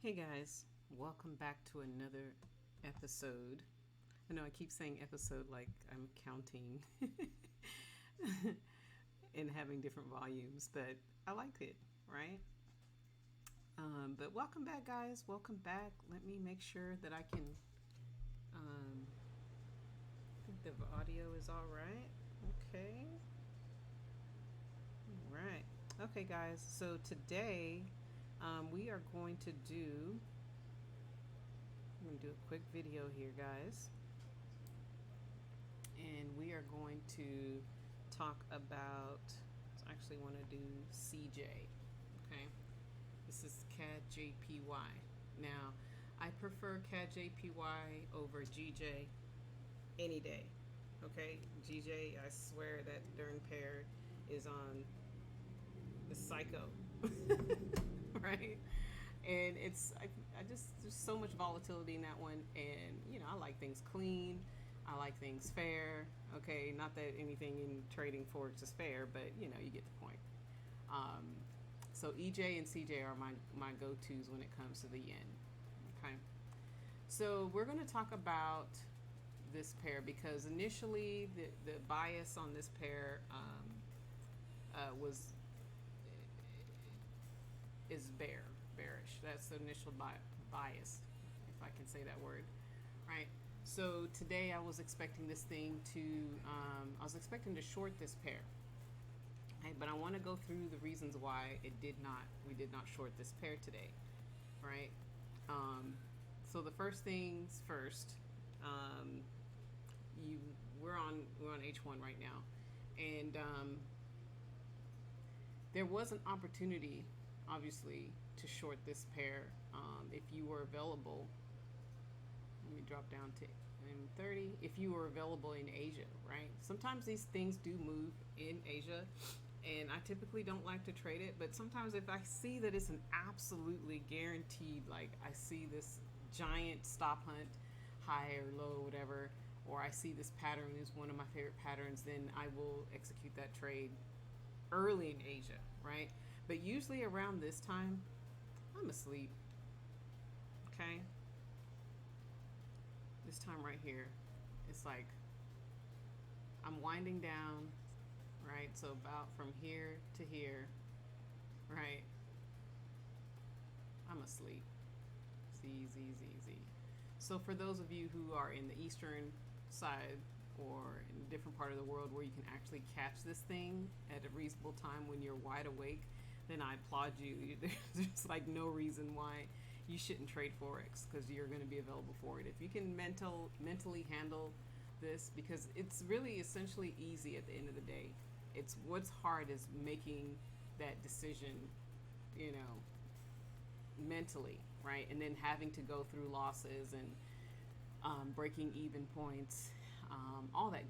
Hey guys, welcome back to another episode. I know I keep saying episode like I'm counting and having different volumes, but I like it, right? But welcome back, guys. Welcome back. Let me make sure that I can. I think the audio is all right. Okay. All right. Okay, guys. So today we are going to do. I'm going to do a quick video here, guys. And we are going to talk about, I actually want to do CJ, okay? This is CADJPY. Now, I prefer CADJPY over GJ any day, okay? GJ, I swear that darn pair is on the psycho, right? And I just, there's so much volatility in that one. And, you know, I like things clean. I like things fair. Okay, not that anything in trading Forex is fair, but, you know, you get the point. So EJ and CJ are my go-tos when it comes to the yen. Okay. So we're going to talk about this pair because initially the bias on this pair is bearish. That's the initial bias, if I can say that word, right? So today I was expecting this thing to, I was expecting to short this pair, okay? But I want to go through the reasons why we did not short this pair today, right? So the first things first, we're on H1 right now, and there was an opportunity, obviously, to short this pair if you were available. Let me drop down to M30. If you were available in Asia, right? Sometimes these things do move in Asia, and I typically don't like to trade it, but sometimes if I see that it's an absolutely guaranteed, like I see this giant stop hunt, high or low, whatever, or I see this pattern is one of my favorite patterns, then I will execute that trade early in Asia, right? But usually around this time, I'm asleep, okay? This time right here, it's like I'm winding down, right? So about from here to here, right? I'm asleep. Z. So for those of you who are in the eastern side or in a different part of the world where you can actually catch this thing at a reasonable time when you're wide awake, then I applaud you. There's like no reason why you shouldn't trade Forex because you're going to be available for it. If you can mentally handle this, because it's really essentially easy at the end of the day. It's what's hard is making that decision, you know, mentally, right? And then having to go through losses and breaking even points, all that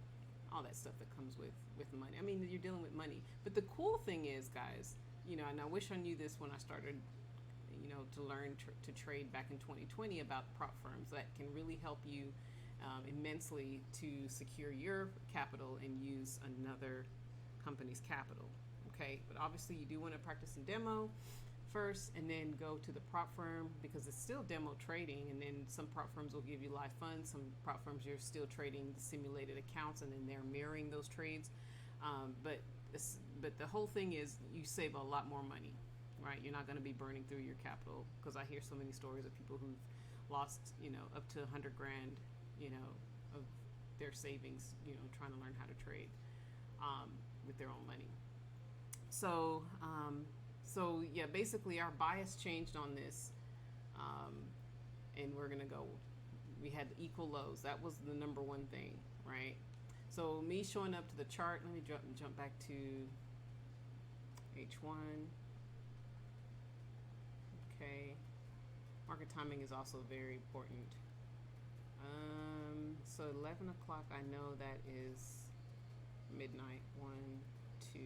stuff that comes with money. I mean, you're dealing with money. But the cool thing is, guys, you know, and I wish I knew this when I started, you know, to learn to trade back in 2020 about prop firms that can really help you immensely to secure your capital and use another company's capital. Okay, but obviously you do want to practice and demo first and then go to the prop firm because it's still demo trading, and then some prop firms will give you live funds, some prop firms you're still trading the simulated accounts and then they're mirroring those trades, but the whole thing is you save a lot more money, right? You're not going to be burning through your capital, because I hear so many stories of people who've lost, you know, up to 100 grand, you know, of their savings, you know, trying to learn how to trade with their own money. So yeah, basically our bias changed on this, and we're gonna go. We had equal lows. That was the number one thing, right? So me showing up to the chart. Let me jump back to H1. Okay, market timing is also very important. So 11 o'clock. I know that is midnight. 1, 2.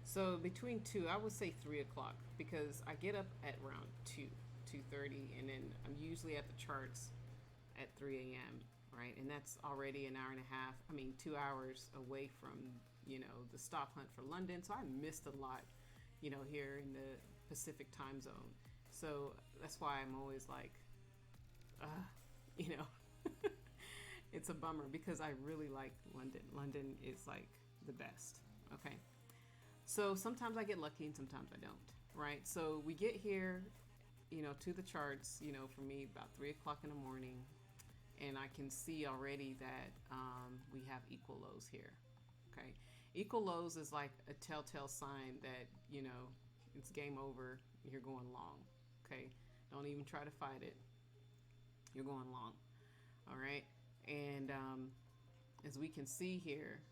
So between 2, I would say 3 o'clock, because I get up at around 2:30, and then I'm usually at the charts at 3 a.m., right? And that's already an hour and a half. I mean, 2 hours away from, you know, the stop hunt for London. So I missed a lot, you know, here in the Pacific time zone. So that's why I'm always like, you know, it's a bummer because I really like London. London is like the best. Okay. So sometimes I get lucky and sometimes I don't, right? So we get here, you know, to the charts, you know, for me about 3 o'clock in the morning, and I can see already that we have equal lows here. Okay. Equal lows is like a telltale sign that, you know, it's game over. You're going long. Okay. Don't even try to fight it. You're going long. All right. And as we can see here,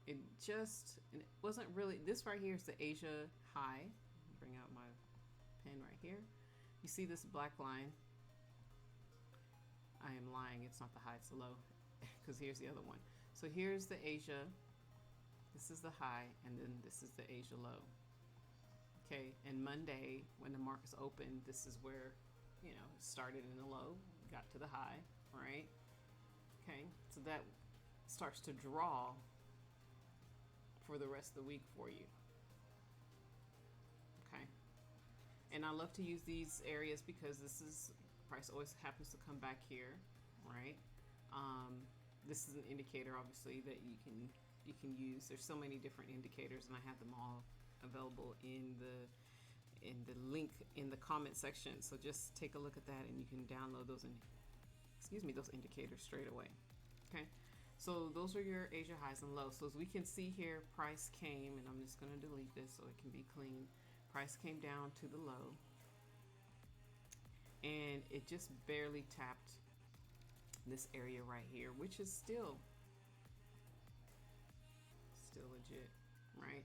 it wasn't really, this right here is the Asia high. Bring out my pen right here. You see this black line? I am lying. It's not the high, it's the low. Because here's the other one. So here's the Asia. This is the high, and then this is the Asia low. Okay, and Monday, when the markets opened, this is where, you know, it started in the low, got to the high, right? Okay, so that starts to draw for the rest of the week for you. Okay, and I love to use these areas because this is, price always happens to come back here, right? This is an indicator, obviously, that you can use. There's so many different indicators, and I have them all available in the link in the comment section. So just take a look at that, and you can download those those indicators straight away. Okay, so those are your Asia highs and lows. So as we can see here, price came, and I'm just going to delete this so it can be clean. Price came down to the low, and it just barely tapped this area right here, which is still legit, right?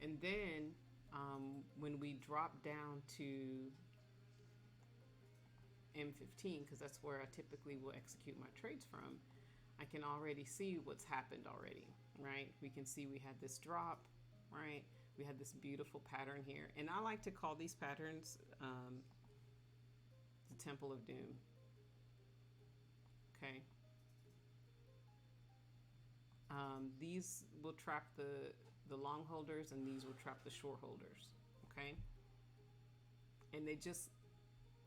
And then when we drop down to M15, because that's where I typically will execute my trades from, I can already see what's happened already, right? We can see we had this drop, right? We had this beautiful pattern here, and I like to call these patterns the Temple of Doom. Okay. These will trap the long holders, and these will trap the short holders. Okay. And they just,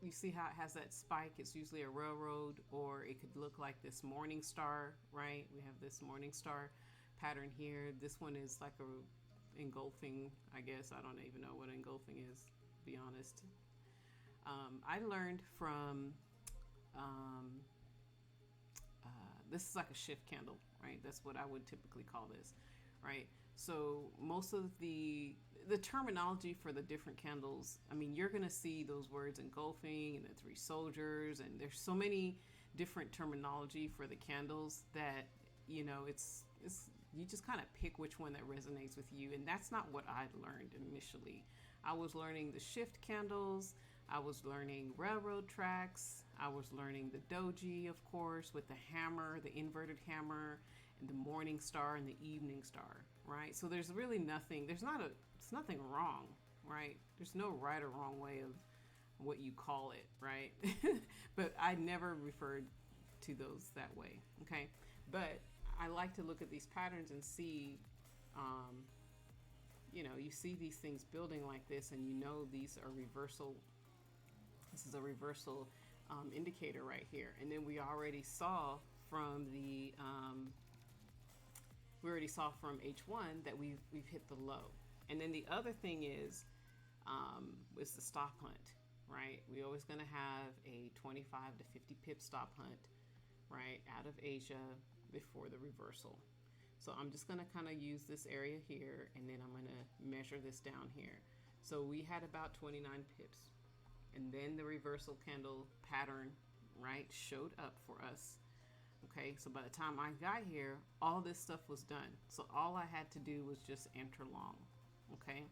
you see how it has that spike? It's usually a railroad, or it could look like this morning star, right? We have this morning star pattern here. This one is like a engulfing, I guess. I don't even know what engulfing is, to be honest. I learned from this is like a shift candle, right? That's what I would typically call this, right? So most of the terminology for the different candles, I mean, you're gonna see those words engulfing and the three soldiers, and there's so many different terminology for the candles that, you know, it's you just kind of pick which one that resonates with you. And that's not what I learned initially. I was learning the shift candles, I was learning railroad tracks, I was learning the doji, of course, with the hammer, the inverted hammer, and the morning star and the evening star, right? So there's really nothing, it's nothing wrong, right? There's no right or wrong way of what you call it, right? But I never referred to those that way, okay? But I like to look at these patterns and see, you know, you see these things building like this, and you know these are reversal. This is a reversal indicator right here. And then we already saw from the H1 that we've hit the low. And then the other thing is the stop hunt, right? We're always going to have a 25 to 50 pip stop hunt, right, out of Asia before the reversal. So I'm just going to kind of use this area here, and then I'm going to measure this down here. So we had about 29 pips. And then the reversal candle pattern, right, showed up for us. Okay, so by the time I got here, all this stuff was done. So all I had to do was just enter long. Okay,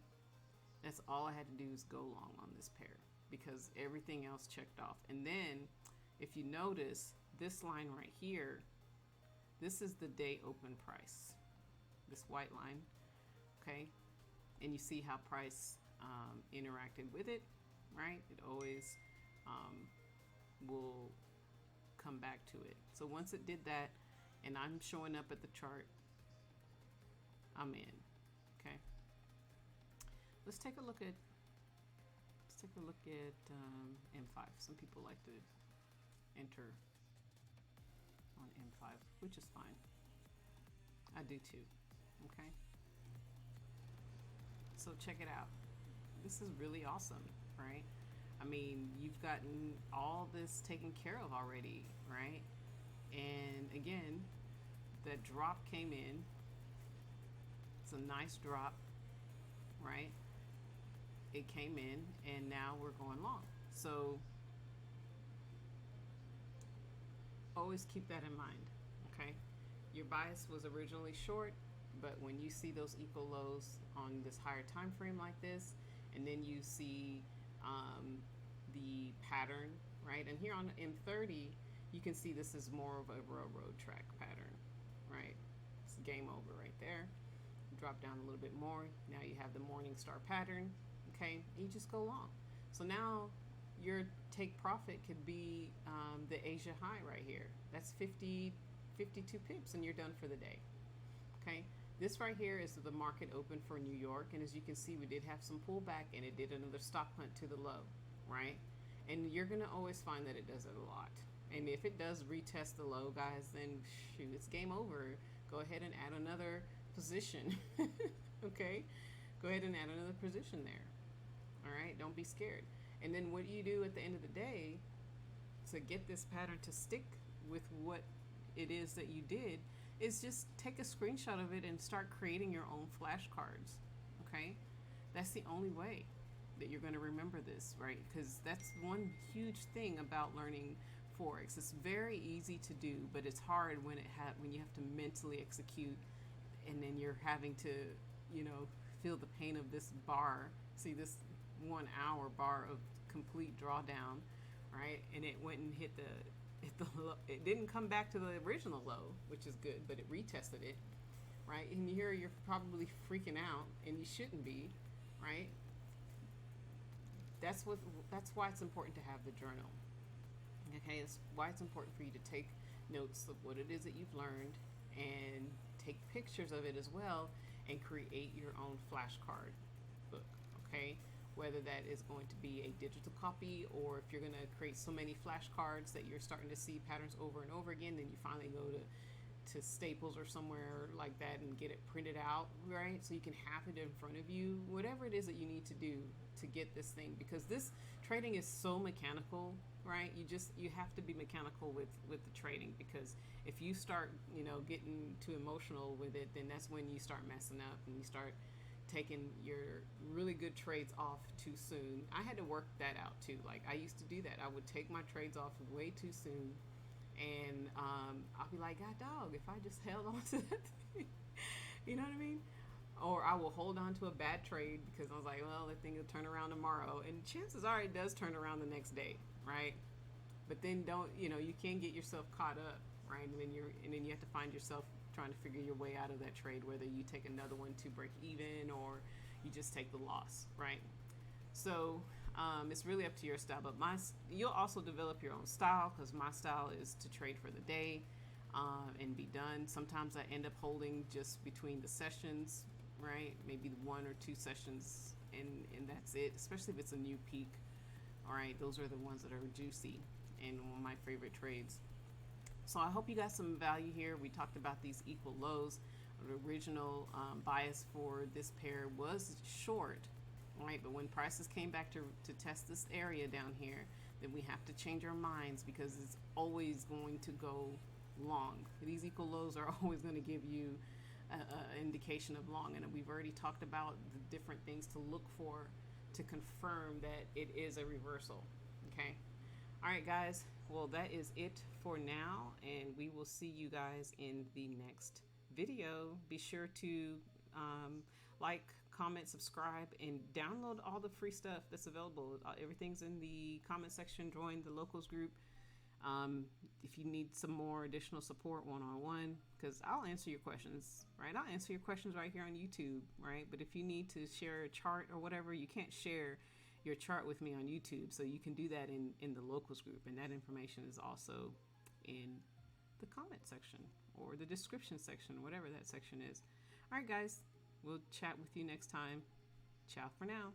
that's all I had to do is go long on this pair, because everything else checked off. And then if you notice this line right here, this is the day open price, this white line. Okay, and you see how price interacted with it, right? It always will come back to it. So once it did that, and I'm showing up at the chart, I'm in. Okay, let's take a look at take a look at M5. Some people like to enter on M5, which is fine. I do too. Okay. So check it out. This is really awesome, right? I mean, you've gotten all this taken care of already, right? And again, that drop came in. It's a nice drop, right? It came in, and now we're going long. So always keep that in mind, okay? Your bias was originally short, but when you see those equal lows on this higher time frame like this, and then you see the pattern, right? And here on M30, you can see this is more of a railroad track pattern, right? It's game over right there. Drop down a little bit more. Now you have the morning star pattern, okay? You just go long. So now your take profit could be the Asia high right here. That's 52 pips, and you're done for the day, okay? This right here is the market open for New York, and as you can see, we did have some pullback, and it did another stop hunt to the low, right? And you're gonna always find that it does it a lot. And if it does retest the low, guys, then shoot, it's game over. Go ahead and add another position, okay? Go ahead and add another position there, all right? Don't be scared. And then what do you do at the end of the day to get this pattern to stick with what it is that you did is just take a screenshot of it and start creating your own flashcards, okay? That's the only way that you're going to remember this, right? Because that's one huge thing about learning Forex. It's very easy to do, but it's hard when you have to mentally execute, and then you're having to, you know, feel the pain of this bar. See this 1 hour bar of complete drawdown, right? And it went and hit the low. It didn't come back to the original low, which is good, but it retested it, right? And here you're probably freaking out, and you shouldn't be, right? That's why it's important to have the journal. Okay, it's why it's important for you to take notes of what it is that you've learned and take pictures of it as well and create your own flashcard book, okay? Whether that is going to be a digital copy, or if you're going to create so many flashcards that you're starting to see patterns over and over again, then you finally go to Staples or somewhere like that and get it printed out, right? So you can have it in front of you, whatever it is that you need to do to get this thing, because this trading is so mechanical, right? You have to be mechanical with the trading, because if you start, you know, getting too emotional with it, then that's when you start messing up and you start taking your really good trades off too soon. I had to work that out too. Like, I used to do that. I would take my trades off way too soon, and I'll be like, God dog, if I just held on to that thing, you know what I mean? Or I will hold on to a bad trade because I was like, well, that thing will turn around tomorrow, and chances are it does turn around the next day, right? But then you can't get yourself caught up, right? And then you have to find yourself trying to figure your way out of that trade, whether you take another one to break even or you just take the loss, right? So it's really up to your style, but you'll also develop your own style, because my style is to trade for the day and be done. Sometimes I end up holding just between the sessions, right? Maybe 1 or 2 sessions, and that's it, especially if it's a new peak. All right, those are the ones that are juicy and one of my favorite trades. So I hope you got some value here. We talked about these equal lows. The original bias for this pair was short, right? But when prices came back to test this area down here, then we have to change our minds, because it's always going to go long. These equal lows are always going to give you an indication of long, and we've already talked about the different things to look for to confirm that it is a reversal, okay? All right, guys. Well, that is it for now, and we will see you guys in the next video. Be sure to like, comment, subscribe, and download all the free stuff that's available. Everything's in the comment section. Join the locals group. If you need some more additional support one-on-one, because I'll answer your questions, right? I'll answer your questions right here on YouTube, right? But if you need to share a chart or whatever, you can't share your chart with me on YouTube, so you can do that in the locals group, and that information is also in the comment section or the description section, whatever that section is. All right, guys, we'll chat with you next time. Ciao for now.